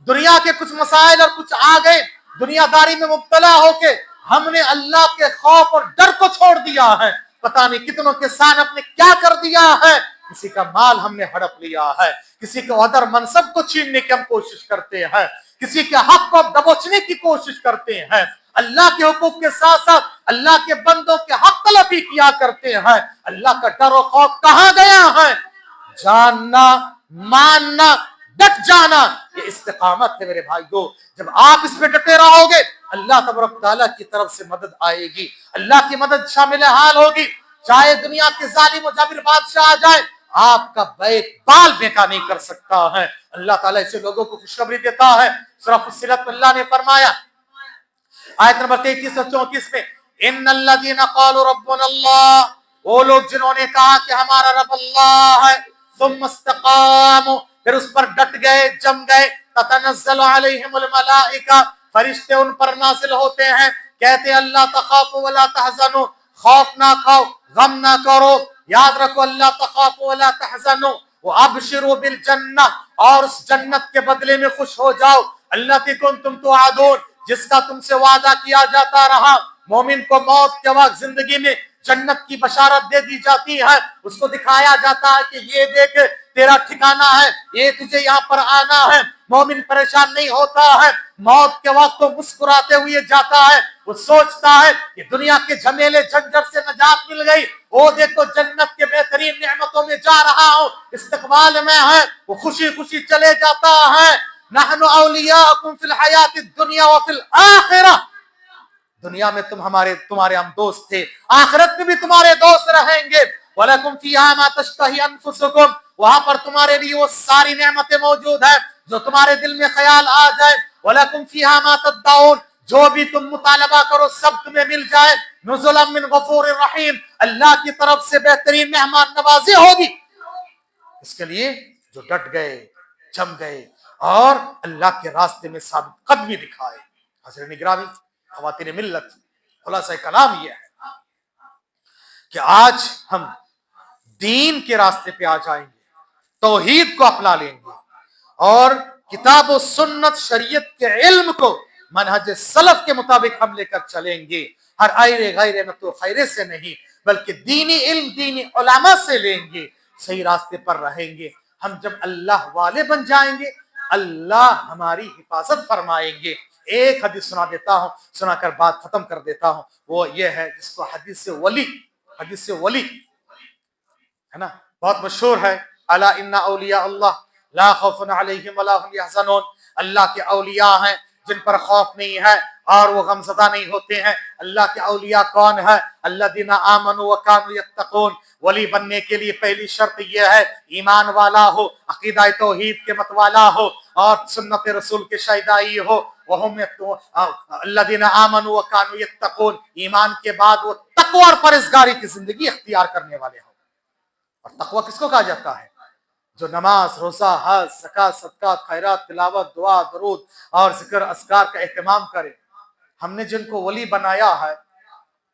दुनिया के कुछ मसाइल और कुछ आ गए, दुनियादारी में मुब्तला होके हमने अल्लाह के खौफ और डर को छोड़ दिया है। पता नहीं कितनों के साथ अपने क्या कर दिया है, किसी का माल हमने हड़प लिया है, किसी के ओहदर मनसब को छीनने की हम कोशिश करते हैं, किसी के हक को दबोचने की कोशिश करते हैं, अल्लाह के हुकूक के साथ साथ अल्लाह के बंदों के हक तलफी किया करते हैं, अल्लाह का डर और खौफ कहां गया है? जानना, मानना, डट जाना, ये इस्तिकामत है मेरे भाइयों। जब आप इसमें डटे रहोगे अल्लाह तबारक तआला की तरफ से मदद आएगी, अल्लाह की मदद शामिल हाल होगी। चाहे दुनिया के जालिम और जाबिर बादशाह आ जाए, आपका बैक बाल बेका नहीं कर सकता है। अल्लाह ताला ऐसे लोगों को खुशखबरी देता है। सूरह फुस्सिलत में अल्लाह ने फरमाया आयत नंबर 33 और 34 में, इन्नल्लज़ीना क़ालू रब्बुनल्लाह, वो लोग जिन्होंने कहा कि हमारा रब अल्लाह है, सुम्मा इस्तक़ामू, फिर उस पर डट गए, जम गए, ततनज़्ज़लु अलैहिमुल मलाइका, फरिश्ते उन पर नाज़िल होते हैं, कहते हैं अल्लाह तख़ाफ़ू वला तहज़नू, खौफ ना खाओ, गम ना करो, याद रखो अल्लाह तख़ाफ़ू वला तहज़नू व अबशिरू बिल जन्नह, और उस जन्नत के बदले में खुश हो जाओ, अल्लती कुंतुम तुअदून, जिसका तुमसे वादा किया जाता रहा। मोमिन को मौत के वक्त जिंदगी में जन्नत की बशारत दे दी जाती है, उसको दिखाया जाता है कि ये देख तेरा ठिकाना है, ये तुझे यहाँ पर आना है। मोमिन परेशान नहीं होता है, मौत के वक्त तो मुस्कुराते हुए जाता है, वो सोचता है कि दुनिया के झमेले झंझट से नजात मिल गई, वो देखो जन्नत के बेहतरीन नेमतों में जा रहा हूँ, इस्तकबाल में है, वो खुशी खुशी चले जाता है। नहनु औलियाकुम फिल हयातिद दुनिया व फिल आखिरह, दुनिया में तुम्हारे हम दोस्त थे, आखिरत में भी तुम्हारे दोस्त रहेंगे। वलकुम फीहा मा तश्तही अनफुसुकुम, वहां पर तुम्हारे लिए वो सारी नेमतें मौजूद है जो तुम्हारे दिल में ख्याल आ जाए। वलकुम फीहा मा तदउन, जो भी तुम मुतालबा करो सब तुम्हें मिल जाए। नुज़ुलन मिन गफूरिर रहीम, अल्लाह की तरफ से बेहतरीन मेहमान नवाजी होगी। इसके लिए जो डट गए, जम गए और अल्लाह के रास्ते में साबित कदमी दिखाए। हज़रत निगरानी, ख़वातीन मिल्लत, खुलासा कलाम यह है कि आज हम दीन के रास्ते पे आ जाएंगे, तौहीद को अपना लेंगे और किताब और सुन्नत शरीयत के इल्म को मनहज सलफ के मुताबिक हम लेकर चलेंगे। हर आयरे गैरे न तो खैरे से नहीं, बल्कि दीनी इल्म, दीनी उलमा से लेंगे, सही रास्ते पर रहेंगे। हम जब अल्लाह वाले बन जाएंगे, अल्लाह हमारी हिफाजत फरमाएंगे। एक हदीस सुना देता हूँ, सुनाकर बात खत्म कर देता हूँ। वो ये है जिसको हदीस से वली है ना, बहुत मशहूर है। अला इन्ना औलिया अल्लाह ला खौफुन अलैहिम वला हुम यहज़नून, अल्लाह के औलिया हैं जिन पर खौफ नहीं है और वो गमज़दा नहीं होते हैं। अल्लाह के औलिया कौन है? अल्लज़ीना आमनू व कानू यत्तकून, वली बनने के लिए पहली शर्त यह है ईमान वाला हो, अकीदा तौहीद के मतवाला हो और सुन्नत रसूल के शहीदाई हो। वहुम अल्लज़ीना आमनू व कानू यत्तकून, ईमान के बाद वो तक़वा और परहेज़गारी की जिंदगी इख्तियार करने वाले हो। और तक़वा किसको कहा जाता है? जो नमाज, रोजा, हज, ज़कात, सदक़ात, खैरात, तिलावत, दुआ, दरूद और जिक्र अस्कार का एहतमाम करे। हमने जिनको वली बनाया है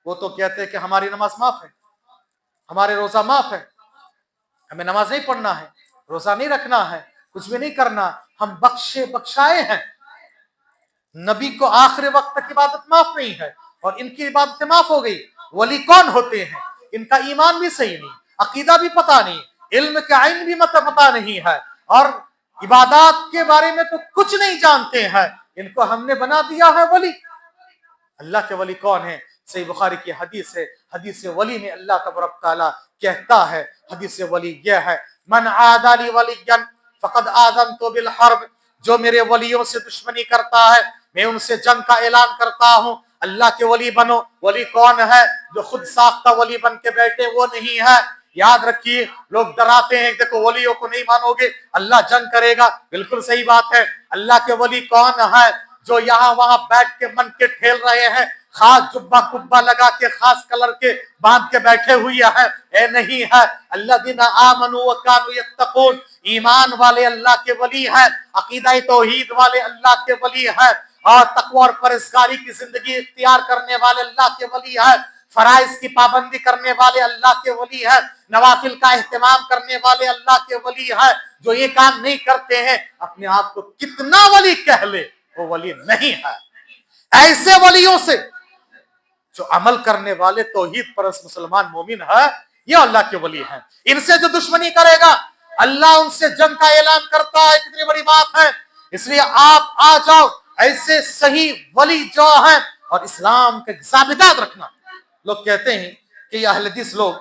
वो तो कहते हैं कि हमारी नमाज माफ है, हमारे रोजा माफ है, हमें नमाज नहीं पढ़ना है, रोजा नहीं रखना है, कुछ भी नहीं करना, हम बख्शाए हैं। नबी को आखिरी वक्त तक इबादत माफ नहीं है और इनकी इबादतें माफ हो गई। वली कौन होते हैं? इनका ईमान भी सही नहीं, अकीदा भी पता नहीं, इल्म का आइन भी मतलब पता नहीं है और इबादत के बारे में तो कुछ नहीं जानते हैं। इनको हमने बना दिया है वली। अल्लाह के वली कौन है? सही बुखारी की हदीस है। हदीस वली में अल्लाह तबारक तआला कहता है, हदीस वली यह है, मन आदाली वलियन फक़द आज़नतु बिल हर्ब, जो मेरे वलियों से दुश्मनी करता है मैं उनसे जंग का ऐलान करता हूँ। अल्लाह के वली बनो। वली कौन है? जो खुद साख्ता वली बन के बैठे, वो नहीं है। याद रखिए, लोग डराते हैं, देखो वलियों को नहीं मानोगे अल्लाह जंग करेगा। बिल्कुल सही बात है। अल्लाह के वली कौन है? जो यहाँ वहां बैठ के मन के ठेल रहे हैं, खास जुब्बा कुब्बा लगा के खास कलर के बांध के बैठे हुए हैं, ए नहीं है। अल्लज़ीना आमनू व कानू यत्तकून, ईमान वाले अल्लाह के वली हैं, अकीदा तौहीद वाले अल्लाह के वली हैं और तक़वा और परहेज़गारी की जिंदगी इख्तियार करने वाले अल्लाह के वली हैं, फराइज की पाबंदी करने वाले अल्लाह के वली हैं, नवाफिल का एहतमाम करने वाले अल्लाह के वली हैं। जो ये काम नहीं करते हैं, अपने आप को कितना वली कह ले, वो वली नहीं है। ऐसे वलियों से जो अमल करने वाले तौहीद परस्त मुसलमान मोमिन है, ये अल्लाह के वली हैं। इनसे जो दुश्मनी करेगा, अल्लाह उनसे जंग का ऐलान करता है। कितनी बड़ी बात है। इसलिए आप आ जाओ ऐसे सही वली जो हैं और इस्लाम के ज़ाबितात रखना। लोग कहते हैं कि ये अहले हदीस लोग,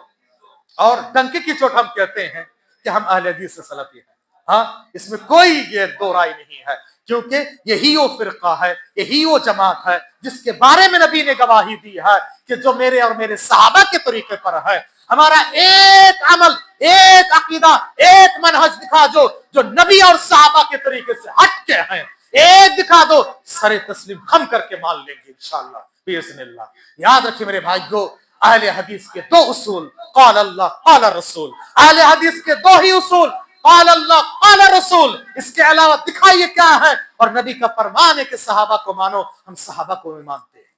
और डंके की चोट हम कहते हैं कि हम अहले हदीस से सलफी हैं। हाँ, इसमें कोई ये दो राय नहीं है, क्योंकि यही वो फिरका है, यही वो जमात है जिसके बारे में नबी ने गवाही दी है कि जो मेरे और मेरे सहाबा के तरीके पर है। हमारा एक अमल, एक अकीदा, एक मनहज दिखा जो नबी और सहाबा के तरीके से हट के हैं, एक दिखा दो, सरे तस्लीम खम करके मान लेंगे इंशाअल्लाह बिइज़्निल्लाह। याद रखिए मेरे भाइयों, अहले हदीस के दो उसूल, क़ाल अल्लाह क़ाल रसूल। अहले हदीस के दो ही उसूल, क़ाल अल्लाह क़ाल रसूल। इसके अलावा दिखाइए क्या है। और नबी का फरमान है कि सहाबा को मानो, हम सहाबा को भी मानते हैं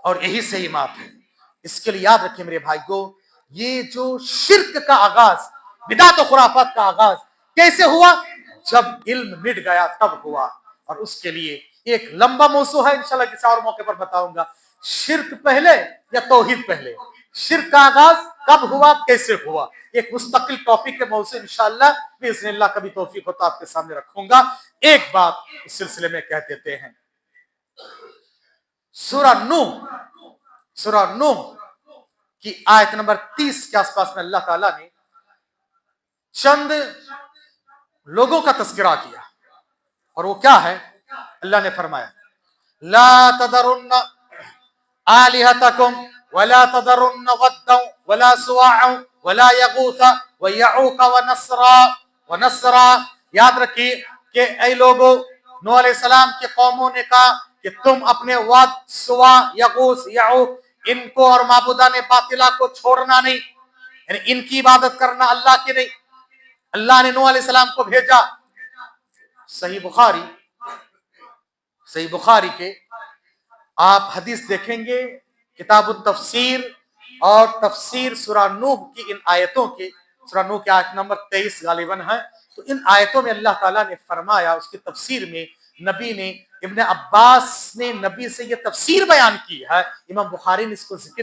और यही सही बात है। इसके लिए याद रखिए मेरे भाइयों, ये जो शिर्क का आगाज, बिदात और खुराफात का आगाज कैसे हुआ? जब इल्म मिट गया तब हुआ। और उसके लिए एक लंबा मौजू है, इंशाल्लाह किसी और मौके पर बताऊंगा। शिर्क पहले या तौहीद पहले? शिर्क का आगाज कब हुआ, कैसे हुआ, एक मुस्तकिल टॉपिक के मौजू इंशाल्लाह बिइज़्निल्लाह कभी तौफीक हो तो आपके सामने रखूंगा। एक बात इस सिलसिले में कह देते हैं, सूरह नूह की आयत नंबर 30 के आसपास में अल्लाह ताला ने चंद लोगों का तस्करा किया। और वो क्या है? अल्लाह ने फरमाया, ला तदरुन्न आलिहतकुम वला तदरुन्न वद्दन वला सुवाअ वला यगूथ व यऊक व नसरा। याद रखिए कि ऐ लोगों, नूह अलैहिस्सलाम की कौमों ने कहा कि तुम अपने वद, सुवा, यगूस, यऊक, इनको और माबूदा ने बातिला को छोड़ना नहीं, यानी इनकी इबादत करना अल्लाह की नहीं। अल्लाह ने नूह अलैहिस्सलाम को भेजा। सही बुखारी के आप हदीस देखेंगे, किताब तफसीर और तफसीर सूरह नूह की इन आयतों के, सूरह नूह की आयत नंबर 23 गालिबन है। तो इन आयतों में अल्लाह ताला ने फरमाया, उसकी तफसीर में नबी ने, इब्ने अब्बास ने नबी से ये तफसीर बयान की है। इमाम बुखारी ने इसको जिक्र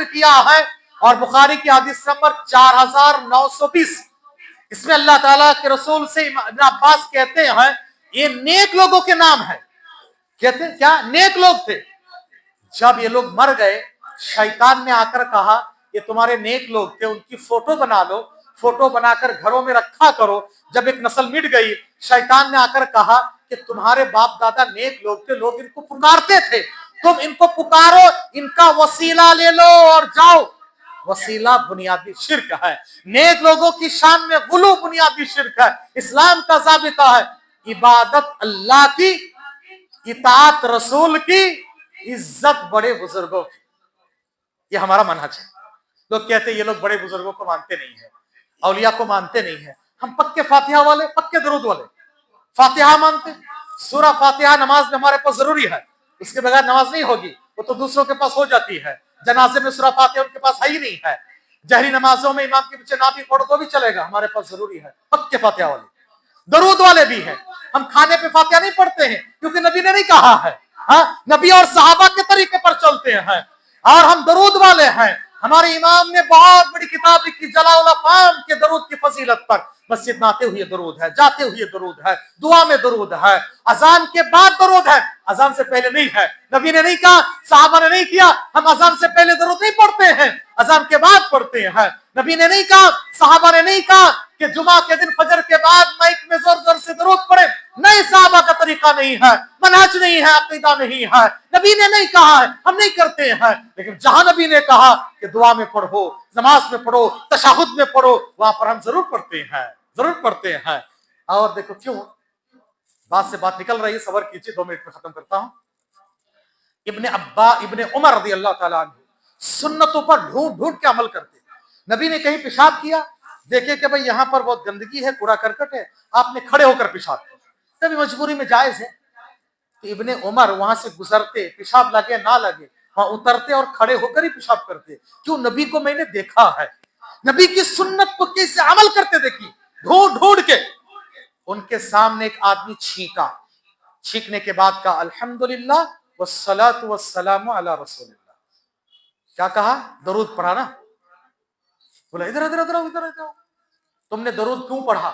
किया है। और बुखारी की हदीस नंबर 4920, इसमें अल्लाह ताला के रसूल से इब्ने अब्बास कहते हैं, ये नेक लोगों के नाम है। कहते हैं क्या? नेक लोग थे। जब ये लोग मर गए, शैतान ने आकर कहा, ये तुम्हारे नेक लोग थे, उनकी फोटो बना लो, फोटो बनाकर घरों में रखा करो। जब एक नस्ल मिट गई, शैतान ने आकर कहा कि तुम्हारे बाप दादा नेक लोग थे, लोग इनको पुकारते थे, तुम इनको पुकारो, इनका वसीला ले लो और जाओ। वसीला बुनियादी शिर्क है। नेक लोगों की शान में गुलू बुनियादी शिर्क है। इस्लाम का ज़ाबिता है इबादत अल्लाह की, इताअत रसूल की, इज्जत बड़े बुजुर्गों की। ये हमारा मनहज है। लोग कहते हैं ये लोग बड़े बुजुर्गों को मानते नहीं है, औलिया को मानते नहीं है। हम पक्के फातिहा वाले, पक्के दरूद वाले, फातिहा मानते। सूरह फातिहा नमाज में हमारे पास जरूरी है, उसके बगैर नमाज नहीं होगी। वो तो दूसरों के पास हो जाती है। जनाजे में सूरह फातिहा उनके पास है ही नहीं है। जहरी नमाजों में इमाम के पीछे ना भी पढ़ो तो भी चलेगा, हमारे पास जरूरी है पक्के फातिहा वाले। दरूद वाले भी हैं। हम खाने पे फातिहा नहीं पढ़ते हैं क्योंकि नबी ने नहीं कहा है। हाँ, नबी और सहाबा के तरीके पर चलते हैं। और हम दरूद वाले हैं। हमारे इमाम ने बहुत बड़ी किताब लिखी जलाउल अफ़ाम के दरूद की फजीलत पर। मस्जिद में आते हुए दरूद है, जाते हुए दरूद है, दुआ में दरूद है, अजान के बाद दरूद है, अजान से पहले नहीं है। नबी ने नहीं कहा, सहाबा ने नहीं किया, हम अजान से पहले दरूद नहीं पढ़ते हैं, अजान के बाद पढ़ते हैं। नबी ने नहीं कहा, सहाबा ने नहीं कहा कि जुमा के दिन फजर के बाद माइक में जोर जोर से दरूद पढ़े। नहीं, सहाबा का तरीका नहीं है, मनहज नहीं है, अकीदा नहीं है। नबी ने नहीं कहा है, हम नहीं करते हैं। लेकिन जहां नबी ने कहा कि दुआ में पढ़ो, नमाज में पढ़ो, तशहुद में पढ़ो, वहां पर हम जरूर पढ़ते हैं। और देखो क्यों बात से बात निकल रही है, सबर कीजिए, 2 मिनट में खत्म करता हूं। इब्ने उमर रज़ी अल्लाह तआला अन्हु सुन्नतों पर ढूंढ ढूंढ के अमल करते। नबी ने कहीं पेशाब किया, देखे कि भाई यहाँ पर बहुत गंदगी है, कूड़ा करकट है, आपने खड़े होकर पेशाब किया, कभी मजबूरी में जायज है। तो इब्ने उमर वहां से गुजरते, पेशाब लगे ना लगे, वहां उतरते और खड़े होकर ही पेशाब करते। क्यों? नबी को मैंने देखा है, नबी की सुन्नत को कैसे अमल करते देखी, ढूंढ ढूंढ के। उनके सामने एक आदमी छींका, छींकने के बाद कहा अल्हम्दुलिल्लाह वस्सलातु वस्सलामु अला रसूलिल्लाह। क्या कहा? दरूद पढ़ा ना। बोला इधर इधर इधर इधर इधर, तुमने दरूद क्यों पढ़ा?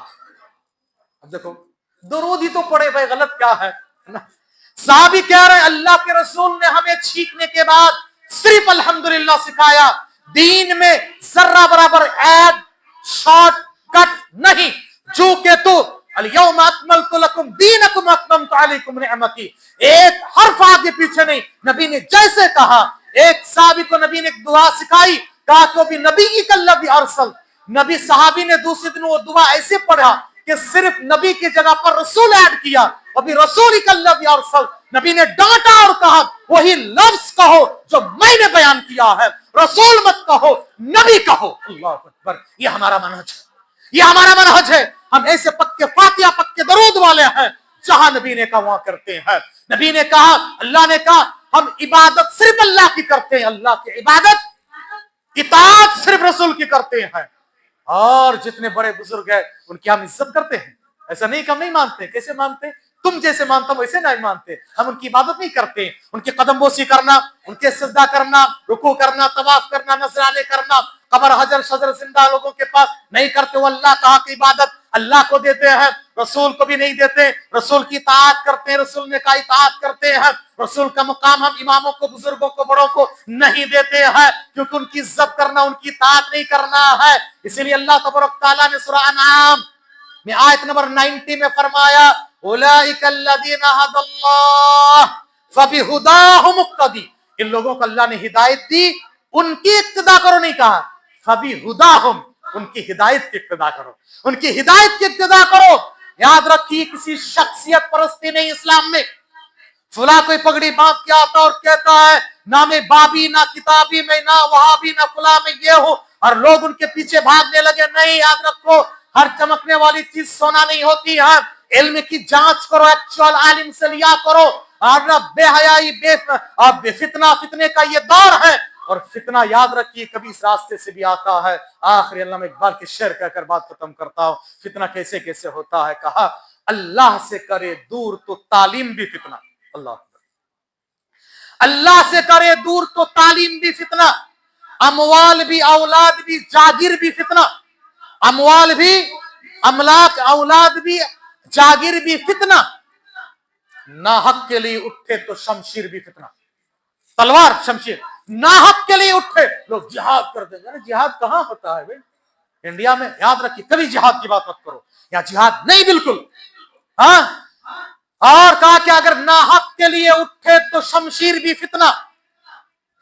अब देखो दरूद ही तो पड़े भाई, गलत क्या है ना। साहबी कह रहे अल्लाह के रसूल ने हमें छींकने के बाद सिर्फ अल्हम्दुलिल्लाह सिखाया, दीन में जर्रा बराबर ऐड शॉर्ट कट नहीं। जो के तो अल-यौम अकमलतु लकुम दीनकुम अतममतु अलैकुम निअमती, एक हर्फ आगे पीछे नहीं। नबी ने जैसे कहा, एक साहबी को नबी ने एक दुआ सिखाई, कहा तो भी नबी की कल्लबी अरसल, नबी सहाबी ने दूसरे दिन वो दुआ ऐसे पढ़ा कि सिर्फ नबी की जगह पर रसूल ऐड किया, अभी रसूल ही कल्लबी अरसल। नबी ने डांटा और कहा वही लफ्ज कहो जो मैंने बयान किया है, रसूल मत कहो, नबी कहो। अल्लाह अकबर, ये हमारा मनहज है, ये हमारा मनहज है। हम ऐसे पक्के फातिहा पक्के दरूद वाले हैं, जहां नबी ने कहा वहां करते हैं। नबी ने कहा, अल्लाह ने कहा हम इबादत सिर्फ अल्लाह की करते हैं, अल्लाह की इबादत, इताअत सिर्फ रसूल की करते हैं। और जितने बड़े बुजुर्ग हैं उनकी हम इज्जत करते हैं, ऐसा नहीं कि हम नहीं मानते। कैसे मानते? तुम जैसे मानता वैसे नहीं मानते। हम उनकी इबादत नहीं करते, उनकी कदम बोसी करना, उनके सजदा करना, रुकू करना, तवाफ करना, नजराने करना, कबर हजर शजर जिंदा लोगों के पास नहीं करते। वो अल्लाह कहा की इबादत अल्लाह को देते हैं, रसूल को भी नहीं देते। रसूल की इताअत करते हैं, रसूल ने कहा इताअत करते हैं। रसूल का मुकाम हम इमामों को, बुजुर्गों को, बड़ों को नहीं देते हैं, क्योंकि उनकी इज्जत करना, उनकी इताअत नहीं करना है। इसीलिए अल्लाह तबारक तआला ने सूरह अनआम में आयत नंबर 90 में फरमाया, उलाइकल्लज़ीना हदल्लाह फबिहुदाहु मुक्तदी, इन लोगों को अल्लाह ने हिदायत दी, उनकी इक्तिदा करो नहीं कहा, फबिहुदाहुम, उनकी हिदायत की इक्तिदा करो, उनकी हिदायत की इक्तिदा करो। याद रखिए, किसी शख्सियत परस्ती नहीं इस्लाम में। फुला कोई पगड़ी बांध के आता और कहता है ना मैं बाबी ना किताबी में ना वहाबी ना फुला में ये हो, और लोग उनके पीछे भागने लगे। नहीं, याद रखो, हर चमकने वाली चीज सोना नहीं होती है। इल्म की जांच करो, एक्चुअल आलिम से लिया करो। और ना बेहयाई फितना, फितने का ये दौर है, और फितना याद रखिए कभी इस रास्ते से भी आता है। आखिरी अल्लामा इकबाल के शेर कहकर बात खत्म करता हूं। फितना कैसे कैसे होता है, कहा अल्लाह से करे दूर तो तालीम भी फितना, अल्लाह अल्लाह से करे दूर तो तालीम भी फितना, अमवाल भी, औलाद भी, जागिर भी फितना, अमवाल भी, अमलाक, औलाद भी, जागिर भी फितना, नाहक के लिए उठे तो शमशीर भी फितना, तलवार शमशीर, नाहक के लिए उठे लोग जिहाद कर देंगे। अरे जिहाद कहां होता है भाई इंडिया में? याद रखिए कभी जिहाद की बात मत करो, या जिहाद नहीं बिल्कुल। हाँ, और कहा कि अगर नाहक के लिए उठे तो शमशीर भी फितना,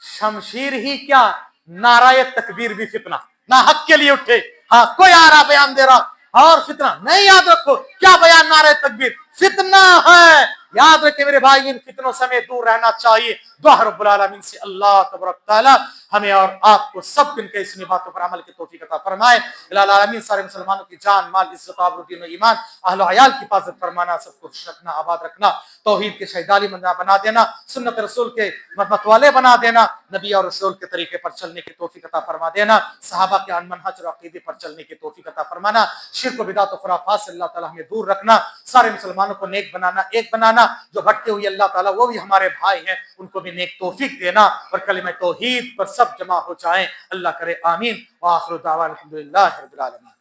शमशीर ही क्या, नाराए तकबीर भी फितना, नाहक के लिए उठे। हाँ, कोई आ रहा बयान दे रहा और फितना नहीं, याद रखो क्या बयान, नाराए तकबीर फितना है। याद रखे मेरे भाई, इन फितनों से हमें दूर रहना चाहिए। दुआ रब्बुल आलमीन से अल्लाह तबारक तआला हमें और आपको सब दिन के इस बातों पर अमल की तौफीक अता फरमाए। इलाही आलमीन सारे मुसलमानों की जान, माल, इज्जत, आबरू, दीन और ईमान, अहल अयाल की हिफाजत फरमाना, सबको खुश रखना, आबाद रखना, तौहीद के शहीदाली बना देना, सुन्नत रसूल के मत वाले बना देना, नबी और रसूल के तरीके पर चलने की तौफीक अता फरमा देना, सहाबा के मनहज और अकीदे पर चलने की तौफीक अता फरमाना, शिर्क व बिदअत व खुराफात से अल्लाह ताला हमें दूर रखना, सारे मुसलमानों को नेक बनाना, एक बनाना। जो भटके हुए अल्लाह ताला वो भी हमारे भाई हैं, उनको भी नेक तौफीक देना, और कलिमा तौहीद पर सब जमा हो जाएं। अल्लाह करे आमीन। व आखिरु दावाना अल्हम्दुलिल्लाहि रब्बिल आलमीन।